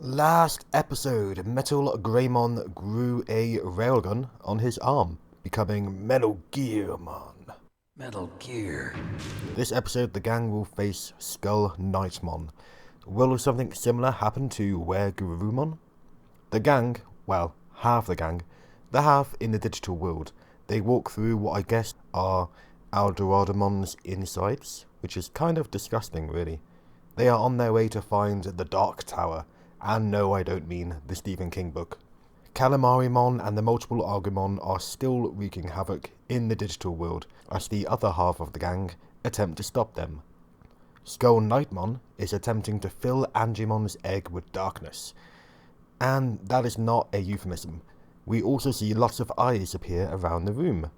Last episode, Metal Greymon grew a railgun on his arm, becoming Metal Gearmon. Metal Gear. This episode, the gang will face SkullKnightmon. Will something similar happen to WereGarurumon? The gang, well, half the gang, the half in the digital world, they walk through what I guess are WereGarurumon's insides, which is kind of disgusting, really. They are on their way to find the Dark Tower, and no, I don't mean the Stephen King book. Calamarimon and the multiple Agumon are still wreaking havoc in the digital world as the other half of the gang attempt to stop them. SkullKnightmon is attempting to fill Angimon's egg with darkness. And that is not a euphemism. We also see lots of eyes appear around the room.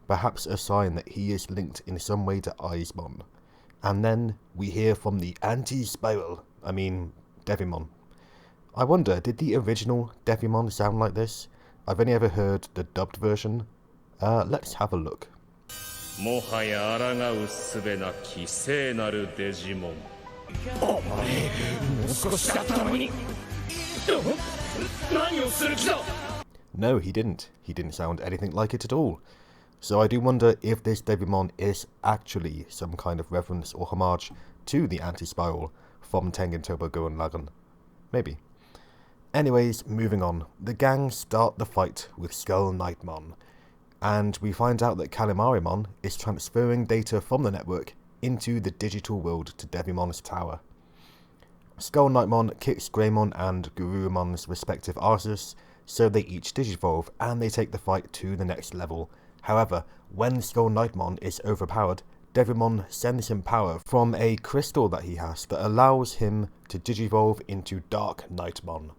Perhaps a sign that he is linked in some way to Eyesmon. And then we hear from the Devimon. I wonder, did the original Devimon sound like this? I've only ever heard the dubbed version. Let's have a look. No, he didn't. He didn't sound anything like it at all. So I do wonder if this Devimon is actually some kind of reference or homage to the anti-spiral from Tengen Toppa Gurren Lagann. Maybe. Anyways, moving on. The gang start the fight with SkullKnightmon, and we find out that Calamarimon is transferring data from the network into the digital world to Devimon's tower. SkullKnightmon kicks Greymon and Garurumon's respective arses, so they each digivolve and they take the fight to the next level. However, when SkullKnightmon is overpowered, Devimon sends him power from a crystal that he has that allows him to digivolve into DarkKnightmon.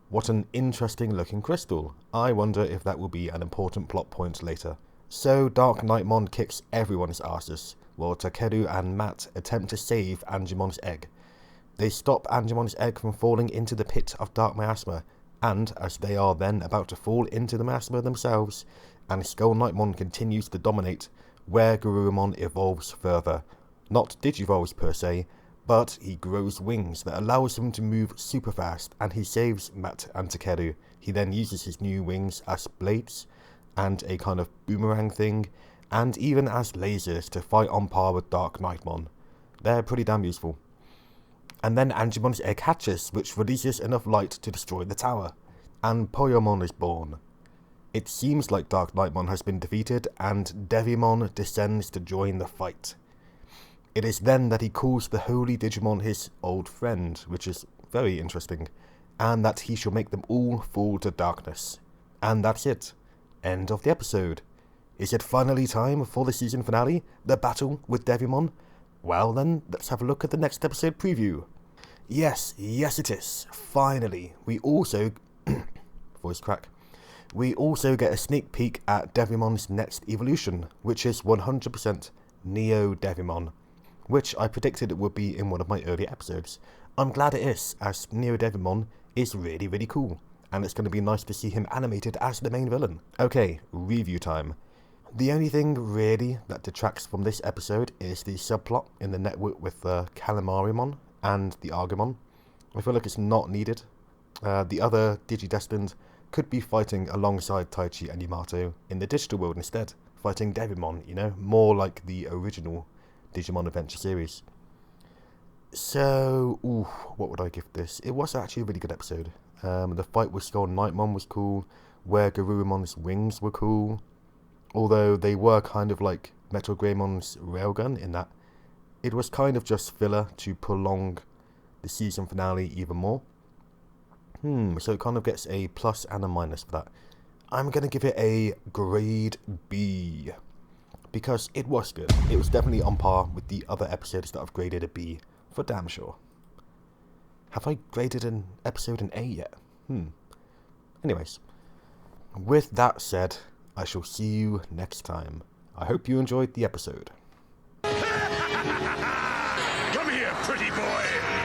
What an interesting looking crystal. I wonder if that will be an important plot point later. So DarkKnightmon kicks everyone's asses, while Takeru and Matt attempt to save Angimon's egg. They stop Angimon's egg from falling into the pit of dark miasma, and as they are then about to fall into the miasma themselves, and SkullKnightmon continues to dominate, WereGarurumon evolves further. Not digivolves per se, but he grows wings that allows him to move super fast, and he saves Matt and Takeru. He then uses his new wings as blades, and a kind of boomerang thing, and even as lasers to fight on par with DarkKnightmon. They're pretty damn useful. And then Angimon's egg hatches, which releases enough light to destroy the tower, and Poyomon is born. It seems like DarkKnightmon has been defeated, and Devimon descends to join the fight. It is then that he calls the Holy Digimon his old friend, which is very interesting, and that he shall make them all fall to darkness. And that's it. End of the episode. Is it finally time for the season finale, the battle with Devimon? Well then, let's have a look at the next episode preview. Yes it is. Finally. We also... voice crack. We also get a sneak peek at Devimon's next evolution, which is 100% Neo Devimon, which I predicted it would be in one of my earlier episodes. I'm glad it is, as Neo Devimon is really, really cool, and it's going to be nice to see him animated as the main villain. Okay, review time. The only thing really that detracts from this episode is the subplot in the network with Calamarimon and the Agumon. I feel like it's not needed. The other Digidestined could be fighting alongside Taichi and Yamato in the digital world instead, fighting Devimon, you know, more like the original Digimon Adventure series. So, what would I give this? It was actually a really good episode. The fight with SkullKnightmon was cool, WereGarurumon's wings were cool, although they were kind of like Metal Greymon's railgun in that it was kind of just filler to prolong the season finale even more. So it kind of gets a plus and a minus for that. I'm going to give it a grade B, because it was good. It was definitely on par with the other episodes that I've graded a B, for damn sure. Have I graded an episode an A yet? Anyways, with that said, I shall see you next time. I hope you enjoyed the episode.